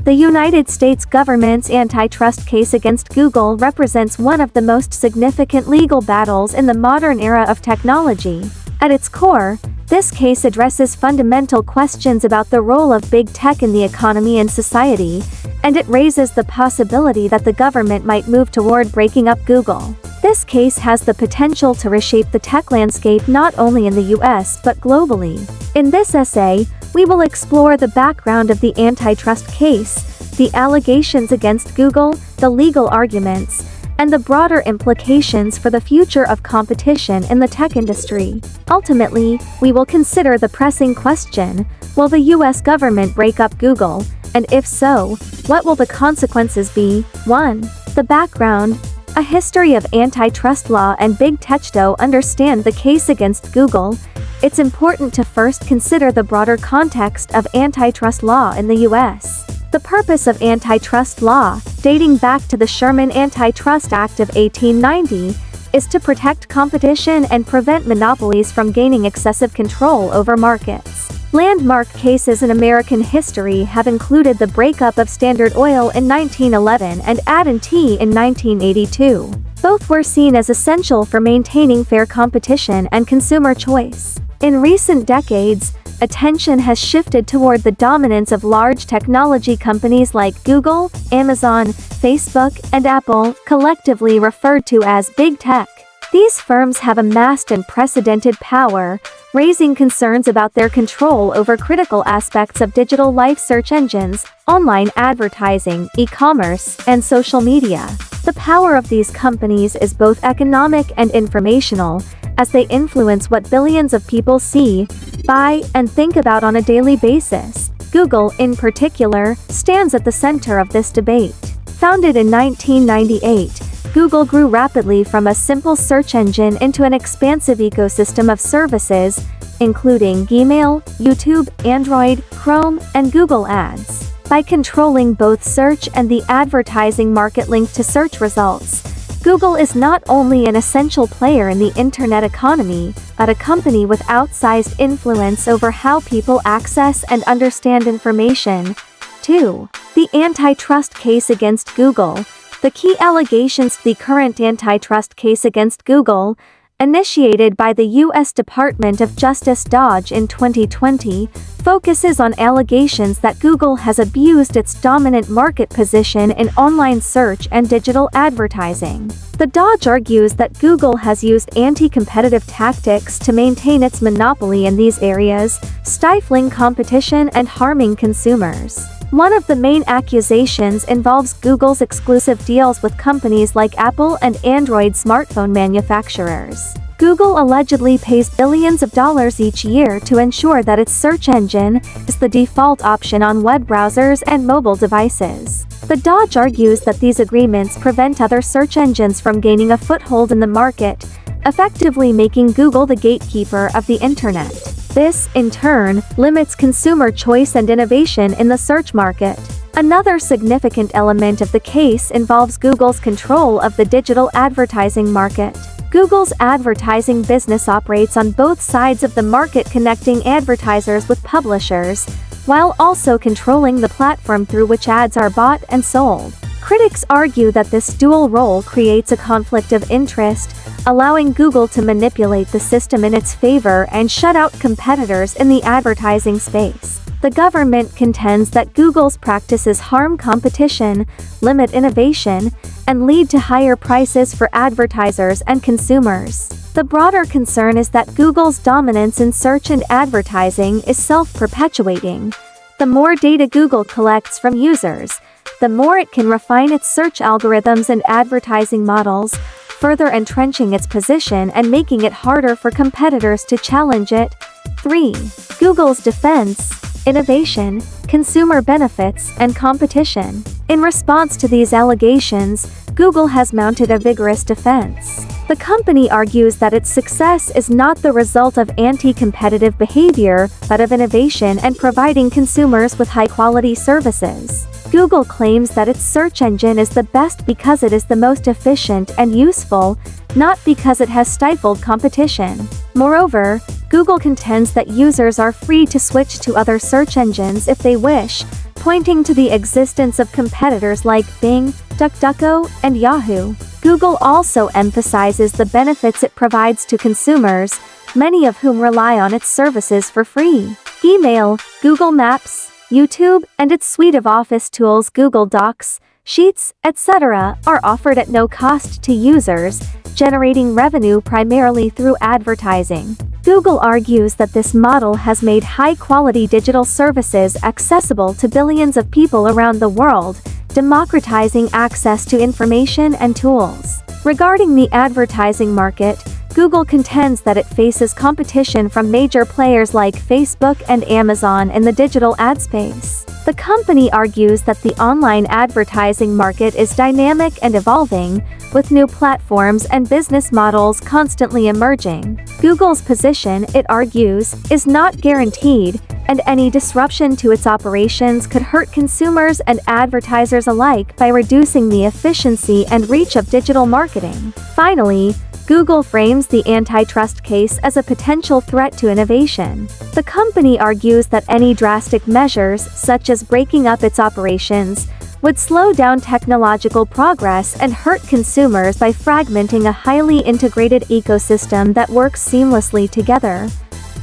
The United States government's antitrust case against Google represents one of the most significant legal battles in the modern era of technology. At its core, this case addresses fundamental questions about the role of big tech in the economy and society, and it raises the possibility that the government might move toward breaking up Google. This case has the potential to reshape the tech landscape not only in the US but globally. In this essay, we will explore the background of the antitrust case, the allegations against Google, the legal arguments, and the broader implications for the future of competition in the tech industry. Ultimately, we will consider the pressing question: will the US government break up Google, and if so, what will the consequences be? 1. The background. A history of antitrust law and big tech. To understand the case against Google, it's important to first consider the broader context of antitrust law in the US. The purpose of antitrust law, dating back to the Sherman Antitrust Act of 1890, is to protect competition and prevent monopolies from gaining excessive control over markets. Landmark cases in American history have included the breakup of Standard Oil in 1911 and AT&T in 1982. Both were seen as essential for maintaining fair competition and consumer choice. In recent decades, attention has shifted toward the dominance of large technology companies like Google, Amazon, Facebook, and Apple, collectively referred to as big tech. These firms have amassed unprecedented power, raising concerns about their control over critical aspects of digital life: search engines, online advertising, e-commerce, and social media. The power of these companies is both economic and informational, as they influence what billions of people see, buy, and think about on a daily basis. Google, in particular, stands at the center of this debate. Founded in 1998, Google grew rapidly from a simple search engine into an expansive ecosystem of services, including Gmail, YouTube, Android, Chrome, and Google Ads. By controlling both search and the advertising market linked to search results, Google is not only an essential player in the internet economy, but a company with outsized influence over how people access and understand information. 2. The antitrust case against Google. The key allegations. The current antitrust case against Google, initiated by the U.S. Department of Justice (DOJ) in 2020, focuses on allegations that Google has abused its dominant market position in online search and digital advertising. The DOJ argues that Google has used anti-competitive tactics to maintain its monopoly in these areas, stifling competition and harming consumers. One of the main accusations involves Google's exclusive deals with companies like Apple and Android smartphone manufacturers. Google allegedly pays billions of dollars each year to ensure that its search engine is the default option on web browsers and mobile devices. The DOJ argues that these agreements prevent other search engines from gaining a foothold in the market, effectively making Google the gatekeeper of the internet. This, in turn, limits consumer choice and innovation in the search market. Another significant element of the case involves Google's control of the digital advertising market. Google's advertising business operates on both sides of the market, connecting advertisers with publishers, while also controlling the platform through which ads are bought and sold. Critics argue that this dual role creates a conflict of interest, allowing Google to manipulate the system in its favor and shut out competitors in the advertising space. The government contends that Google's practices harm competition, limit innovation, and lead to higher prices for advertisers and consumers. The broader concern is that Google's dominance in search and advertising is self-perpetuating. The more data Google collects from users, the more it can refine its search algorithms and advertising models, further entrenching its position and making it harder for competitors to challenge it. 3. Google's defense: innovation, consumer benefits, and competition. In response to these allegations, Google has mounted a vigorous defense. The company argues that its success is not the result of anti-competitive behavior, but of innovation and providing consumers with high-quality services. Google claims that its search engine is the best because it is the most efficient and useful, not because it has stifled competition. Moreover, Google contends that users are free to switch to other search engines if they wish, pointing to the existence of competitors like Bing, DuckDuckGo, and Yahoo. Google also emphasizes the benefits it provides to consumers, many of whom rely on its services for free. Email, Google Maps, YouTube, and its suite of office tools Google Docs, Sheets, etc. are offered at no cost to users, generating revenue primarily through advertising. Google argues that this model has made high-quality digital services accessible to billions of people around the world, democratizing access to information and tools. Regarding the advertising market, Google contends that it faces competition from major players like Facebook and Amazon in the digital ad space. The company argues that the online advertising market is dynamic and evolving, with new platforms and business models constantly emerging. Google's position, it argues, is not guaranteed, and any disruption to its operations could hurt consumers and advertisers alike by reducing the efficiency and reach of digital marketing. Finally, Google frames the antitrust case as a potential threat to innovation. The company argues that any drastic measures, such as breaking up its operations, would slow down technological progress and hurt consumers by fragmenting a highly integrated ecosystem that works seamlessly together.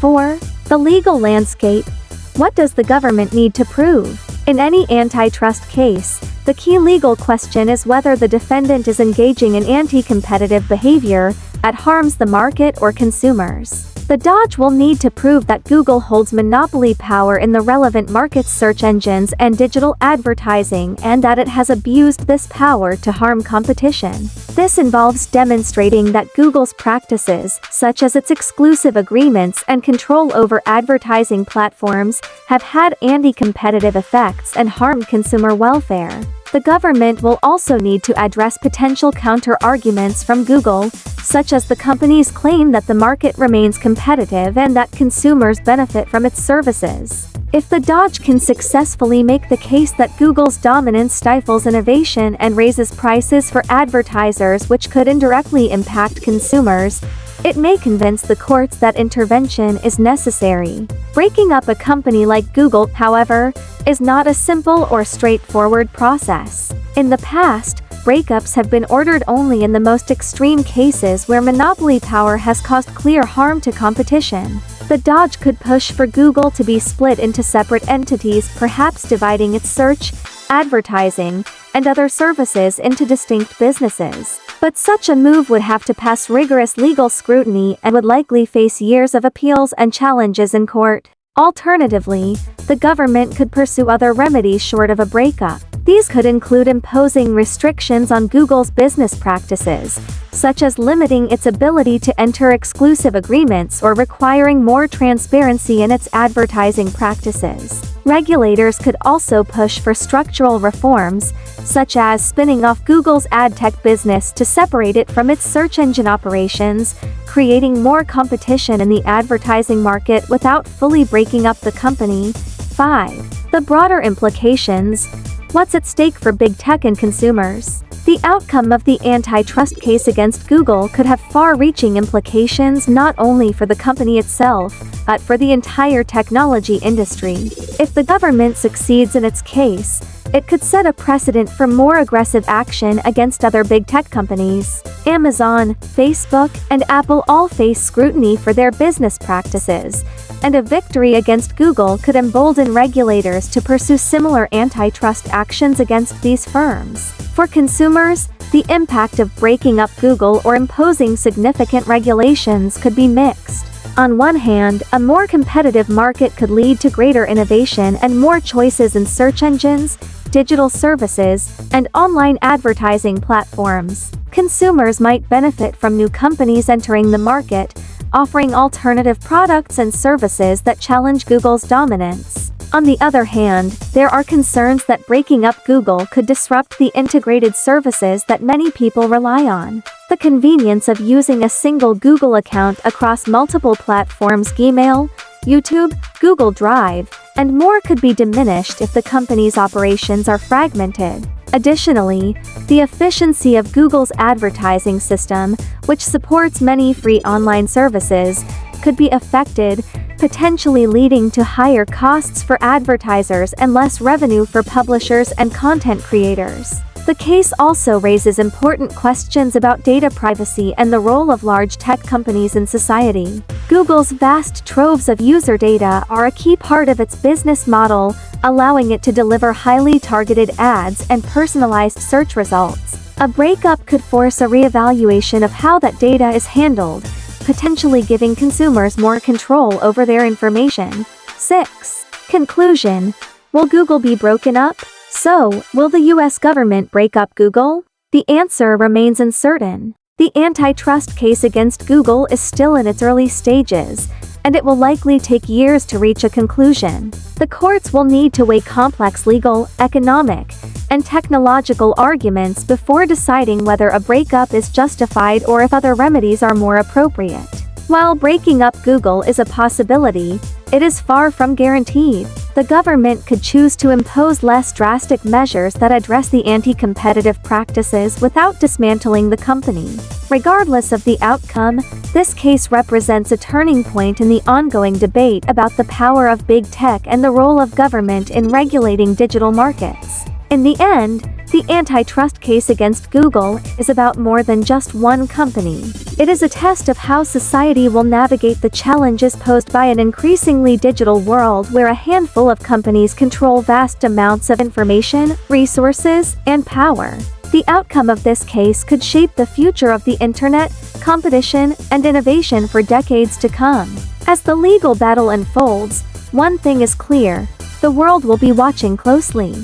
4. The legal landscape. What does the government need to prove? In any antitrust case, the key legal question is whether the defendant is engaging in anti-competitive behavior that harms the market or consumers. The DOJ will need to prove that Google holds monopoly power in the relevant market's search engines and digital advertising, and that it has abused this power to harm competition. This involves demonstrating that Google's practices, such as its exclusive agreements and control over advertising platforms, have had anti-competitive effects and harmed consumer welfare. The government will also need to address potential counter-arguments from Google, such as the company's claim that the market remains competitive and that consumers benefit from its services. If the DOJ can successfully make the case that Google's dominance stifles innovation and raises prices for advertisers, which could indirectly impact consumers, it may convince the courts that intervention is necessary. Breaking up a company like Google, however, is not a simple or straightforward process. In the past, breakups have been ordered only in the most extreme cases where monopoly power has caused clear harm to competition. The DOJ could push for Google to be split into separate entities, perhaps dividing its search, advertising, and other services into distinct businesses. But such a move would have to pass rigorous legal scrutiny and would likely face years of appeals and challenges in court. Alternatively, the government could pursue other remedies short of a breakup. These could include imposing restrictions on Google's business practices, such as limiting its ability to enter exclusive agreements or requiring more transparency in its advertising practices. Regulators could also push for structural reforms, such as spinning off Google's ad tech business to separate it from its search engine operations, creating more competition in the advertising market without fully breaking up the company. 5. The broader implications. What's at stake for big tech and consumers? The outcome of the antitrust case against Google could have far-reaching implications not only for the company itself, but for the entire technology industry. If the government succeeds in its case, it could set a precedent for more aggressive action against other big tech companies. Amazon, Facebook, and Apple all face scrutiny for their business practices, and a victory against Google could embolden regulators to pursue similar antitrust actions against these firms. For consumers, the impact of breaking up Google or imposing significant regulations could be mixed. On one hand, a more competitive market could lead to greater innovation and more choices in search engines, digital services, and online advertising platforms. Consumers might benefit from new companies entering the market, offering alternative products and services that challenge Google's dominance. On the other hand, there are concerns that breaking up Google could disrupt the integrated services that many people rely on. The convenience of using a single Google account across multiple platforms, Gmail, YouTube, Google Drive, and more could be diminished if the company's operations are fragmented. Additionally, the efficiency of Google's advertising system, which supports many free online services, could be affected, potentially leading to higher costs for advertisers and less revenue for publishers and content creators. The case also raises important questions about data privacy and the role of large tech companies in society. Google's vast troves of user data are a key part of its business model, allowing it to deliver highly targeted ads and personalized search results. A breakup could force a reevaluation of how that data is handled, potentially giving consumers more control over their information. 6. Conclusion. Will Google be broken up? So, will the US government break up Google? The answer remains uncertain. The antitrust case against Google is still in its early stages, and it will likely take years to reach a conclusion. The courts will need to weigh complex legal, economic, and technological arguments before deciding whether a breakup is justified or if other remedies are more appropriate. While breaking up Google is a possibility, it is far from guaranteed. The government could choose to impose less drastic measures that address the anti-competitive practices without dismantling the company. Regardless of the outcome, this case represents a turning point in the ongoing debate about the power of big tech and the role of government in regulating digital markets. In the end, the antitrust case against Google is about more than just one company. It is a test of how society will navigate the challenges posed by an increasingly digital world where a handful of companies control vast amounts of information, resources, and power. The outcome of this case could shape the future of the internet, competition, and innovation for decades to come. As the legal battle unfolds, one thing is clear: the world will be watching closely.